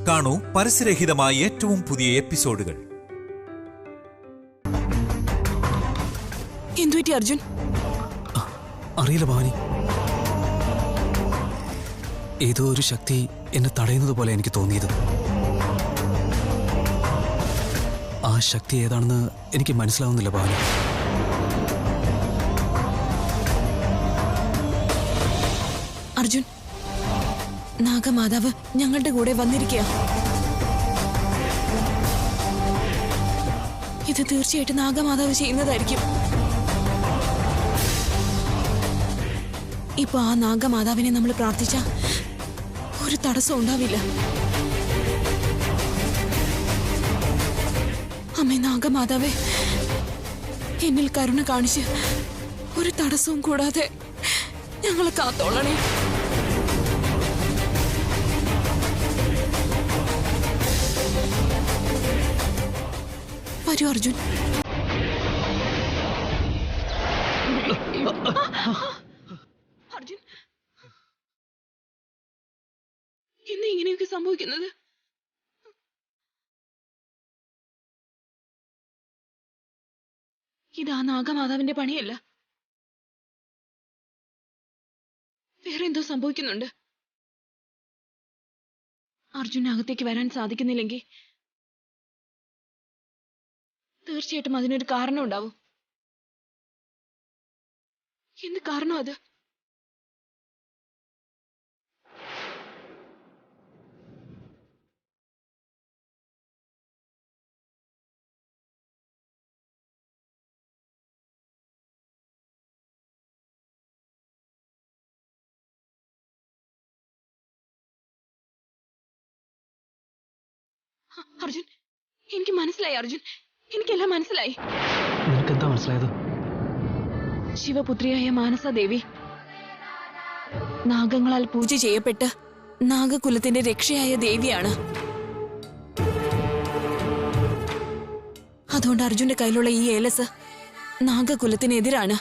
കാണൂ പരസ്യരഹിതമായ ഏറ്റവും പുതിയ എപ്പിസോഡുകൾ. എന്തുപറ്റി അർജുൻ? അറിയില്ല ഭവാനി, ഏതോ ഒരു ശക്തി എന്നെ തടയുന്നത് പോലെ എനിക്ക് തോന്നിയത്. ആ ശക്തി ഏതാണെന്ന് എനിക്ക് മനസ്സിലാവുന്നില്ല ഭവാനി. അർജുൻ, നാഗമാതാവ് ഞങ്ങളുടെ കൂടെ വന്നിരിക്കുക. ഇത് തീർച്ചയായിട്ടും നാഗമാതാവ് ചെയ്യുന്നതായിരിക്കും. ഇപ്പൊ ആ നാഗമാതാവിനെ നമ്മൾ പ്രാർത്ഥിച്ച ഒരു തടസ്സം ഉണ്ടാവില്ല. അമ്മേ നാഗമാതാവേ, എന്നിൽ കരുണ കാണിച്ച് ഒരു തടസ്സവും കൂടാതെ ഞങ്ങളെ കാത്തോളണേ. വരൂ അർജുൻ. അർജുൻ, എന്താ ഇങ്ങനെയൊക്കെ സംഭവിക്കുന്നത്? ഇതാ നാഗമാതാവിന്റെ പണിയല്ല. വേറെ എന്തോ സംഭവിക്കുന്നുണ്ട്. അർജുനകത്തേക്ക് വരാൻ സാധിക്കുന്നില്ലെങ്കിൽ തീർച്ചയായിട്ടും അതിനൊരു കാരണം ഉണ്ടാവും. എന്ത് കാരണം അത്? അർജുൻ, എനിക്ക് മനസ്സിലായി. അർജുൻ, എനിക്കെല്ലാം മനസ്സിലായി. നിനക്കെന്താ മനസ്സിലായത്? ശിവപുത്രിയായ മാനസാദേവി നാഗങ്ങളാൽ പൂജ ചെയ്യപ്പെട്ട് നാഗകുലത്തിന്റെ രക്ഷയായ ദേവിയാണ്. അതുകൊണ്ട് അർജുന്റെ കയ്യിലുള്ള ഈ ഏലസ് നാഗകുലത്തിനെതിരാണ്.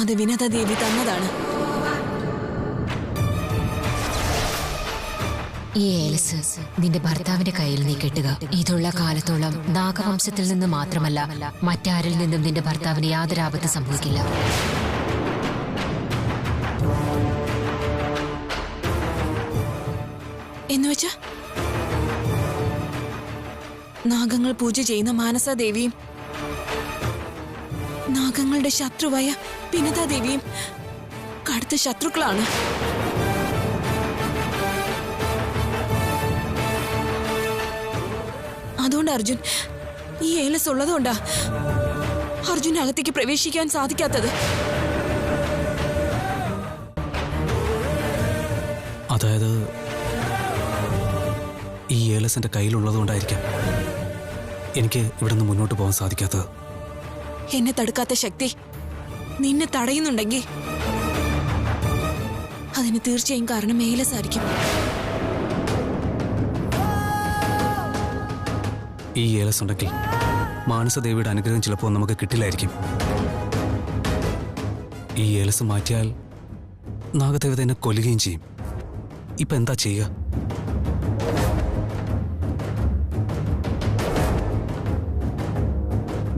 അത് വിനത ദേവി തന്നതാണ്. ഈ ഏലസ് നിന്റെ ഭർത്താവിന്റെ കയ്യിൽ നീ കെട്ടുക. ഇതുള്ള കാലത്തോളം നാഗവംശത്തിൽ നിന്ന് മാത്രമല്ല, മറ്റാരിൽ നിന്നും നിന്റെ ഭർത്താവിന് യാതൊരു ആപത്ത് സംഭവിക്കില്ല. എന്നുവെച്ചാ നാഗങ്ങൾ പൂജ ചെയ്യുന്ന മാനസാദേവിയും നാഗങ്ങളുടെ ശത്രുവായ വിനതാദേവിയും കടുത്ത ശത്രുക്കളാണ്. അതുകൊണ്ട് അർജുൻ, ഈ ഏലസ് ഉള്ളതുകൊണ്ടാ അർജുൻ അകത്തേക്ക് പ്രവേശിക്കാൻ സാധിക്കാത്തത്. അതായത് ഈ ഏലസ് എന്റെ കയ്യിലുള്ളതുകൊണ്ടായിരിക്കാം എനിക്ക് ഇവിടെ നിന്ന് മുന്നോട്ട് പോകാൻ സാധിക്കാത്തത്. എന്നെ തടുക്കാത്ത ശക്തി നിന്നെ തടയുന്നുണ്ടെങ്കിൽ അതിന് തീർച്ചയായും കാരണം ഏലസ് ആയിരിക്കും. ഈ ഏലസ് ഉണ്ടെങ്കിൽ മാനസദേവിയുടെ അനുഗ്രഹം ചിലപ്പോൾ നമുക്ക് കിട്ടില്ലായിരിക്കും. ഈ ഏലസ് മാറ്റിയാൽ നാഗദേവത എന്നെ കൊല്ലുകയും ചെയ്യും. ഇപ്പൊ എന്താ ചെയ്യുക?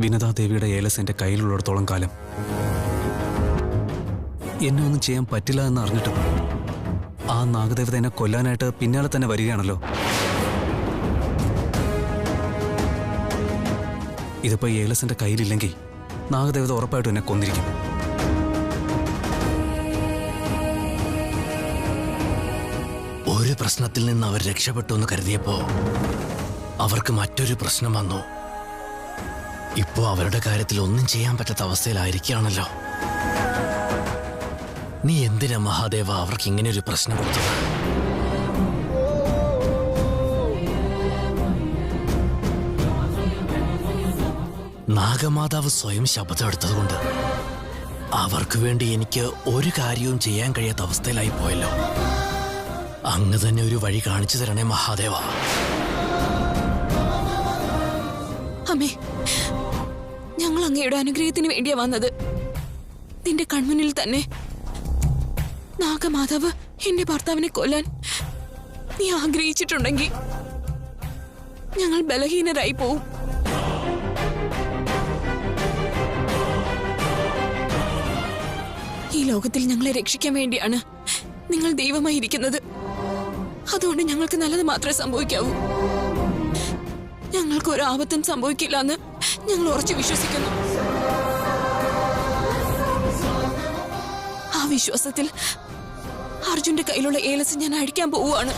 വിനതാദേവിയുടെ ഏലസ് എന്റെ കയ്യിലുള്ളിടത്തോളം കാലം എന്നെ ഒന്നും ചെയ്യാൻ പറ്റില്ല എന്ന് അറിഞ്ഞിട്ടും ആ നാഗദേവത എന്നെ കൊല്ലാനായിട്ട് പിന്നാലെ തന്നെ വരികയാണല്ലോ. ഇതിപ്പോ ഏലസിന്റെ കയ്യിലില്ലെങ്കിൽ നാഗദേവത ഉറപ്പായിട്ടും എന്നെ കൊന്നിരിക്കും. ഒരു പ്രശ്നത്തിൽ നിന്ന് അവർ രക്ഷപ്പെട്ടു എന്ന് കരുതിയപ്പോ അവർക്ക് മറ്റൊരു പ്രശ്നം വന്നു. ഇപ്പോ അവരുടെ കാര്യത്തിൽ ഒന്നും ചെയ്യാൻ പറ്റാത്ത അവസ്ഥയിലായിരിക്കുകയാണല്ലോ. നീ എന്തിനാ മഹാദേവ അവർക്ക് ഇങ്ങനെ ഒരു പ്രശ്നം കൊടുത്തത്? നാഗമാതാവ് സ്വയം ശബ്ദം എടുത്തതുകൊണ്ട് അവർക്ക് വേണ്ടി എനിക്ക് ഒരു കാര്യവും ചെയ്യാൻ കഴിയാത്ത അവസ്ഥയിലായി പോയല്ലോ. അങ്ങ് തന്നെ ഒരു വഴി കാണിച്ചു തരണേ മഹാദേവ. അമ്മേ, ഞങ്ങൾ അങ്ങയുടെ അനുഗ്രഹത്തിന് വേണ്ടിയാ വന്നത്. നിന്റെ കൺമുന്നിൽ തന്നെ നാഗമാതാവ് എന്റെ ഭർത്താവിനെ കൊല്ലാൻ നീ ആഗ്രഹിച്ചിട്ടുണ്ടെങ്കിൽ ഞങ്ങൾ ബലഹീനരായി പോവും. ഈ ലോകത്തിൽ ഞങ്ങളെ രക്ഷിക്കാൻ വേണ്ടിയാണ് നിങ്ങൾ ദൈവമായി ഇരിക്കുന്നത്. അതുകൊണ്ട് ഞങ്ങൾക്ക് നല്ലത് മാത്രമേ സംഭവിക്കാവൂ. ഞങ്ങൾക്ക് ഒരു ആപത്തും സംഭവിക്കില്ല എന്ന് ഞങ്ങൾ ഉറച്ചു വിശ്വസിക്കുന്നു. ആ വിശ്വാസത്തിൽ അർജുന്റെ കയ്യിലുള്ള ഏലസ് ഞാൻ അഴിക്കാൻ പോവുകയാണ്.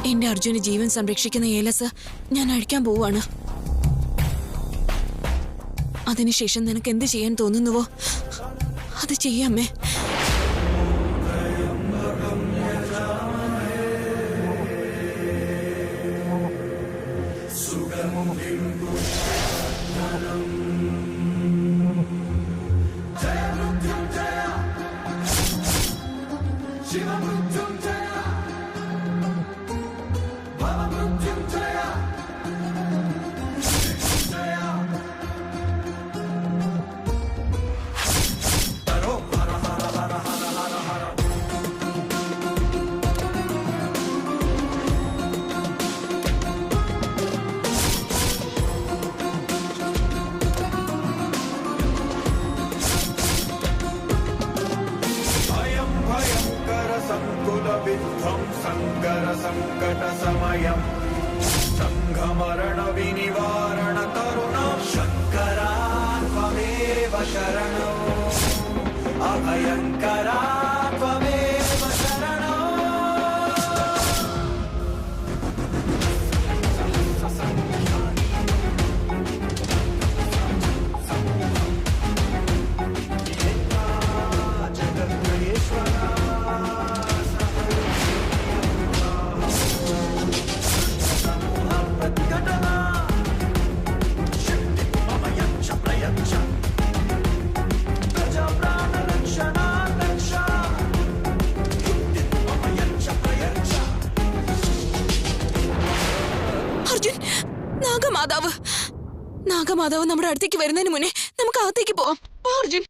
എന്റെ അർജുന് ജീവൻ സംരക്ഷിക്കുന്ന ഏലസ് ഞാൻ അഴിക്കാൻ പോവുകയാണ്. അതിനുശേഷം നിനക്ക് എന്ത് ചെയ്യാൻ തോന്നുന്നുവോ അത് ചെയ്യാമേ. संकटसमयम् सङ्घमरणविनिवारणतरुणं शङ्करा त्वमेव शरणो अभयङ्करा त्वमेव शरणो നാഗമാതാവ് നമ്മുടെ അടുത്തേക്ക് വരുന്നതിന് മുന്നേ നമുക്ക് അകത്തേക്ക് പോവാം. അർജുൻ,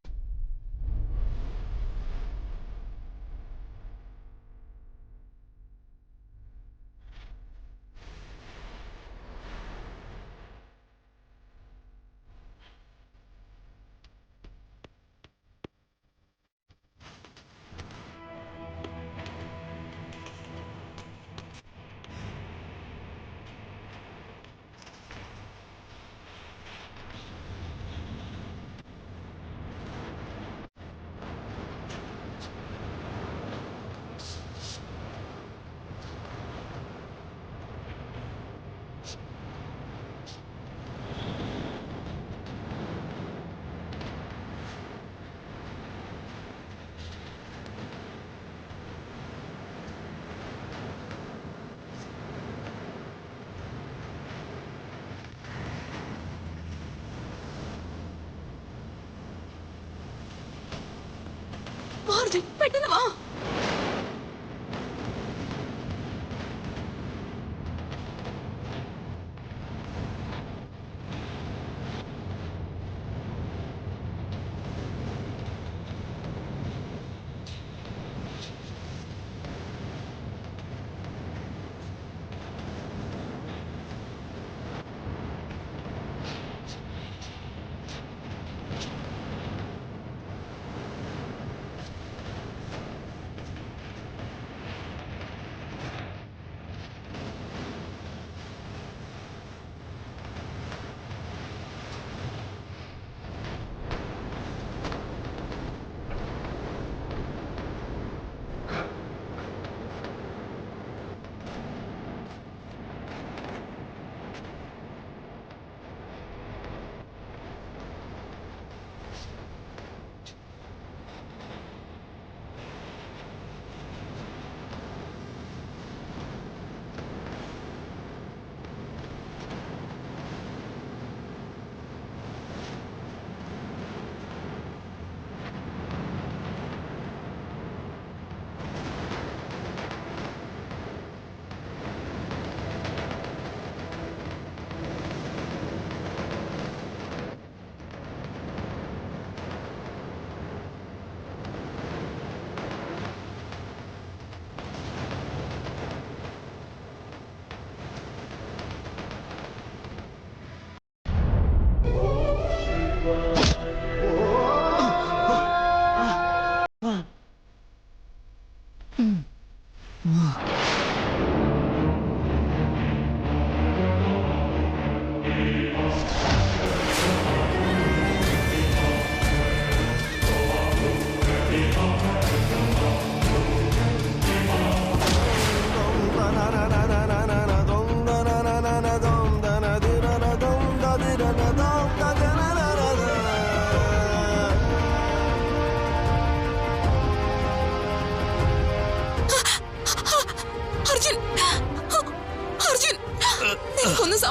പെട്ടെന്ന് വാ.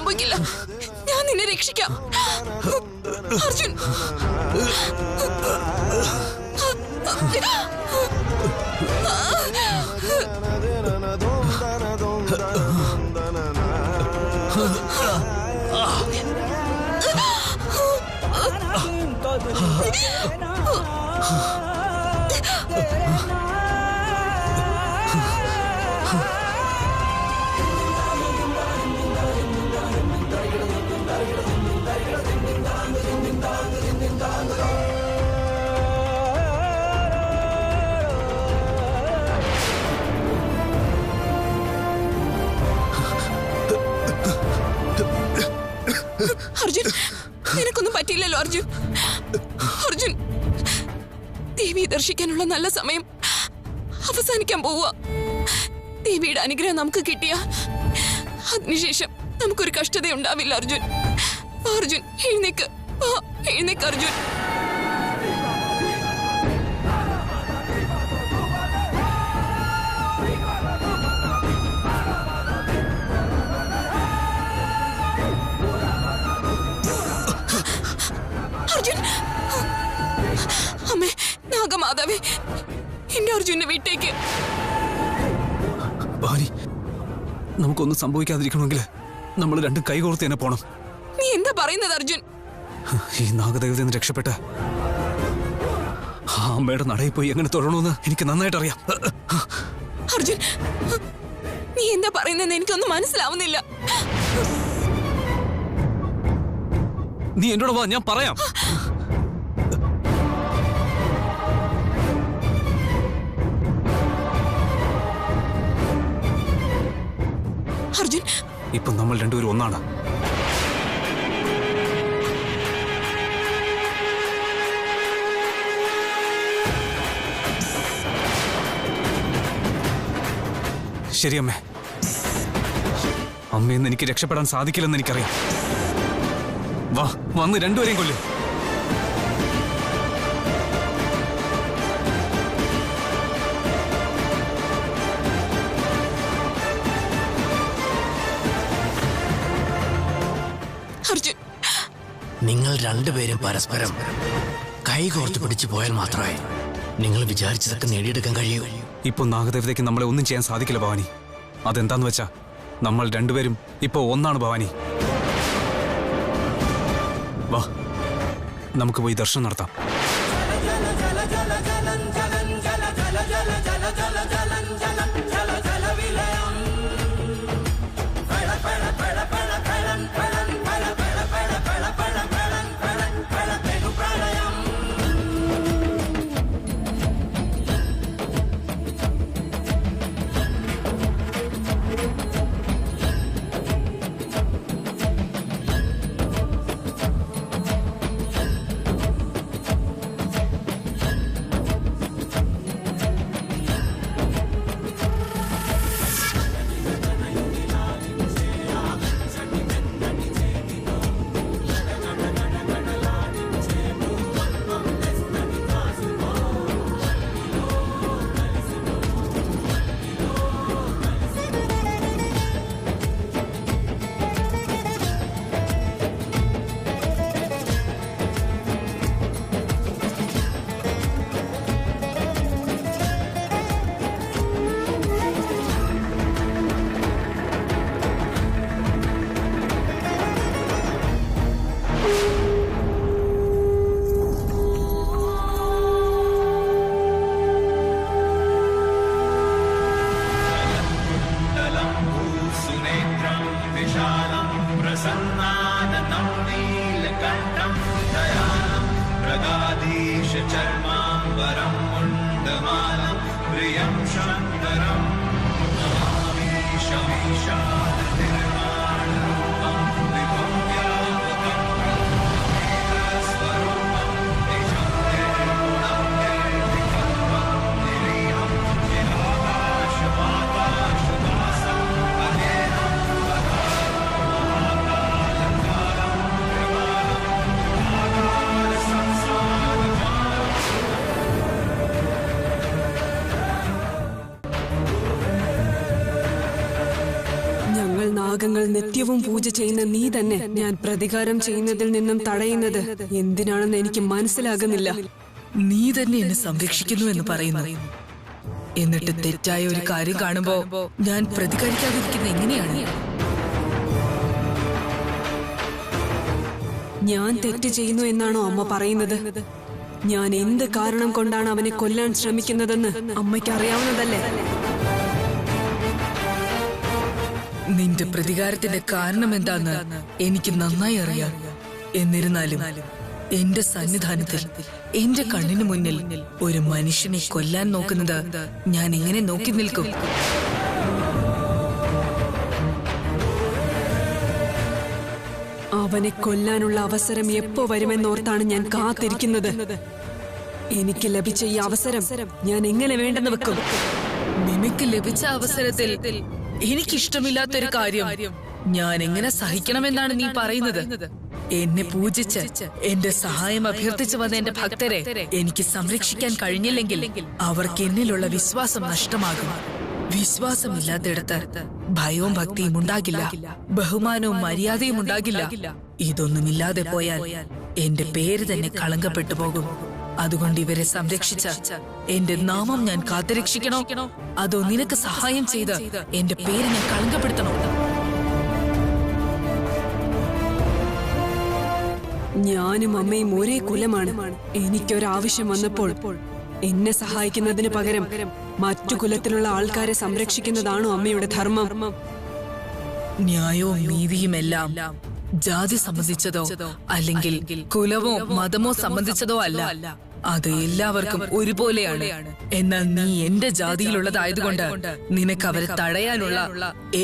സംഭവിക്കില്ല. ഞാൻ നിന്നെ രക്ഷിക്കാം അർജുൻ. അർജുൻ, നിനക്കൊന്നും പറ്റിയില്ലല്ലോ അർജുൻ. അർജുൻ, ദേവിയെ ദർശിക്കാനുള്ള നല്ല സമയം അവസാനിക്കാൻ പോവുക. ദേവിയുടെ അനുഗ്രഹം നമുക്ക് കിട്ടിയ അതിനുശേഷം നമുക്കൊരു കഷ്ടത ഉണ്ടാവില്ല അർജുൻ. അർജുൻ എഴുന്നേക്ക്, എഴുന്നേക്ക് അർജുൻ. അർജുൻ, അമ്മേ, നാഗമാതാവേ, എന്റെ അർജുനെ വിട്ടേക്ക്. ഭവാനി, നമുക്കൊന്നും സംഭവിക്കാതിരിക്കണമെങ്കിൽ നമ്മൾ രണ്ടും കൈകോർത്ത് തന്നെ പോണം. നീ എന്താ പറയുന്നത് അർജുൻ? ഈ നാഗദേവതയിൽ നിന്ന് രക്ഷപ്പെട്ട് ആ അമ്മയുടെ നടയിൽ പോയി എങ്ങനെ തൊഴണമെന്ന് എനിക്ക് നന്നായിട്ട് അറിയാം. അർജുൻ, നീ എന്താ പറയുന്നതെന്ന് എനിക്കൊന്നും മനസ്സിലാവുന്നില്ല. നീ എന്നോട് വാ, ഞാൻ പറയാം. അർജുൻ, ഇപ്പൊ നമ്മൾ രണ്ടുപേരും ഒന്നാണ്. ശരി അമ്മേ, അമ്മയെന്ന് എനിക്ക് രക്ഷപ്പെടാൻ സാധിക്കില്ലെന്ന് എനിക്കറിയാം. വാ, വന്ന് രണ്ടുപേരെയും കൊല്ലും. അർജുൻ, നിങ്ങൾ രണ്ടുപേരും പരസ്പരം കൈകോർത്ത് പിടിച്ചു പോയാൽ മാത്രമേ നിങ്ങൾ വിചാരിച്ചതൊക്കെ നേടിയെടുക്കാൻ കഴിയൂ. ഇപ്പൊ നാഗദേവതയ്ക്ക് നമ്മളെ ഒന്നും ചെയ്യാൻ സാധിക്കില്ല ഭവാനി. അതെന്താന്ന് വെച്ചാ നമ്മൾ രണ്ടുപേരും ഇപ്പൊ ഒന്നാണ് ഭവാനി. വാ, നമുക്ക് പോയി ദർശനം നടത്താം. നാഗങ്ങൾ നിത്യവും പൂജ ചെയ്യുന്ന നീ തന്നെ ഞാൻ പ്രതികാരം ചെയ്യുന്നതിൽ നിന്നും തടയുന്നത് എന്തിനാണെന്ന് എനിക്ക് മനസ്സിലാകുന്നില്ല. നീ തന്നെ എന്നെ സംരക്ഷിക്കുന്നു എന്ന് പറയുന്നു. എന്നിട്ട് തെറ്റായ ഒരു കാര്യം കാണുമ്പോ ഞാൻ പ്രതികരിക്കാതിരിക്കുന്നത് എങ്ങനെയാണ്? ഞാൻ തെറ്റ് ചെയ്യുന്നു എന്നാണോ അമ്മ പറയുന്നത്? ഞാൻ എന്ത് കാരണം കൊണ്ടാണ് അവനെ കൊല്ലാൻ ശ്രമിക്കുന്നതെന്ന് അമ്മയ്ക്ക് അറിയാവുന്നതല്ലേ? നിന്റെ പ്രതികാരത്തിന്റെ കാരണം എന്താന്ന് എനിക്ക് നന്നായി അറിയാം. എന്നിരുന്നാലും എന്റെ സന്നിധാനത്തിൽ എന്റെ കണ്ണിന് മുന്നിൽ ഒരു മനുഷ്യനെ കൊല്ലാൻ നോക്കുന്നത് ഞാൻ എങ്ങനെ നോക്കി നിൽക്കും? അവനെ കൊല്ലാനുള്ള അവസരം എപ്പോ വരുമെന്നോർത്താണ് ഞാൻ കാത്തിരിക്കുന്നത്. എനിക്ക് ലഭിച്ച ഈ അവസരം ഞാൻ എങ്ങനെ വേണ്ടെന്ന് വെക്കും? നിനക്ക് ലഭിച്ച അവസരത്തിൽ എനിക്കിഷ്ടമില്ലാത്തൊരു കാര്യം ഞാൻ എങ്ങനെ സഹിക്കണമെന്നാണ് നീ പറയുന്നത്? എന്നെ പൂജിച്ച് എന്റെ സഹായം അഭ്യർത്ഥിച്ചു വന്ന എന്റെ ഭക്തരെ എനിക്ക് സംരക്ഷിക്കാൻ കഴിഞ്ഞില്ലെങ്കിൽ അവർക്ക് എന്നിലുള്ള വിശ്വാസം നഷ്ടമാകും. വിശ്വാസമില്ലാത്തിടത്ത് ഭയവും ഭക്തിയും ഉണ്ടാകില്ല, ബഹുമാനവും മര്യാദയും ഉണ്ടാകില്ല. ഇതൊന്നുമില്ലാതെ പോയാൽ എന്റെ പേര് തന്നെ കളങ്കപ്പെട്ടു പോകും. അതുകൊണ്ട് ഇവരെ സംരക്ഷിച്ച എന്റെ നാമം ഞാൻ കാത്തുരക്ഷിക്കണോ, അതോ നിനക്ക് സഹായം ചെയ്ത് എന്റെ പേര് ഞാൻ കളങ്കപ്പെടുത്തണോ? ഞാനും അമ്മയും ഒരേ കുലമാണ്. എനിക്കൊരാവശ്യം വന്നപ്പോൾ എന്നെ സഹായിക്കുന്നതിന് പകരം മറ്റു കുലത്തിലുള്ള ആൾക്കാരെ സംരക്ഷിക്കുന്നതാണോ അമ്മയുടെ ധർമ്മം? ന്യായവും നീതിയുമെല്ലാം ജാതി സംബന്ധിച്ചതോ അല്ലെങ്കിൽ കുലമോ മതമോ സംബന്ധിച്ചതോ അല്ല. അത് എല്ലാവർക്കും ഒരുപോലെയാണ്. എന്നാൽ നീ എന്റെ ജാതിയിലുള്ളതായതുകൊണ്ട് നിനക്ക് അവരെ തടയാനുള്ള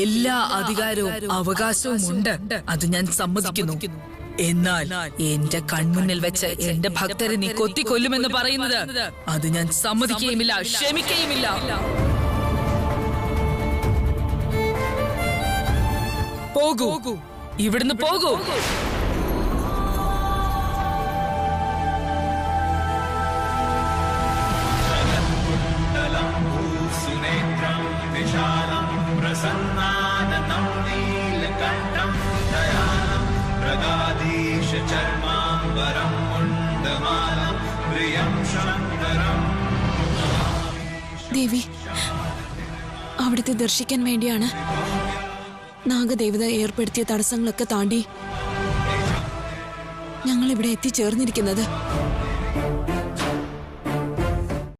എല്ലാ അധികാരവും അവകാശവും ഉണ്ട്. അത് ഞാൻ സമ്മതിക്കുന്നു. എന്നാൽ എന്റെ കൺമുന്നിൽ വെച്ച് എന്റെ ഭക്തരെ നീ കൊത്തിക്കൊല്ലുമെന്ന് പറയുന്നത് അത് ഞാൻ സമ്മതിക്കുകയുമില്ല, ക്ഷമിക്കുകയുമില്ല. പോകൂ, ഇവിടുന്ന് പോകൂ. ദേവി, അവിടുത്തെ ദർശിക്കാൻ വേണ്ടിയാണ് നാഗദേവത ഏർപ്പെടുത്തിയ തടസ്സങ്ങളൊക്കെ താണ്ടി ഞങ്ങൾ ഇവിടെ എത്തിച്ചേർന്നിരിക്കുന്നത്.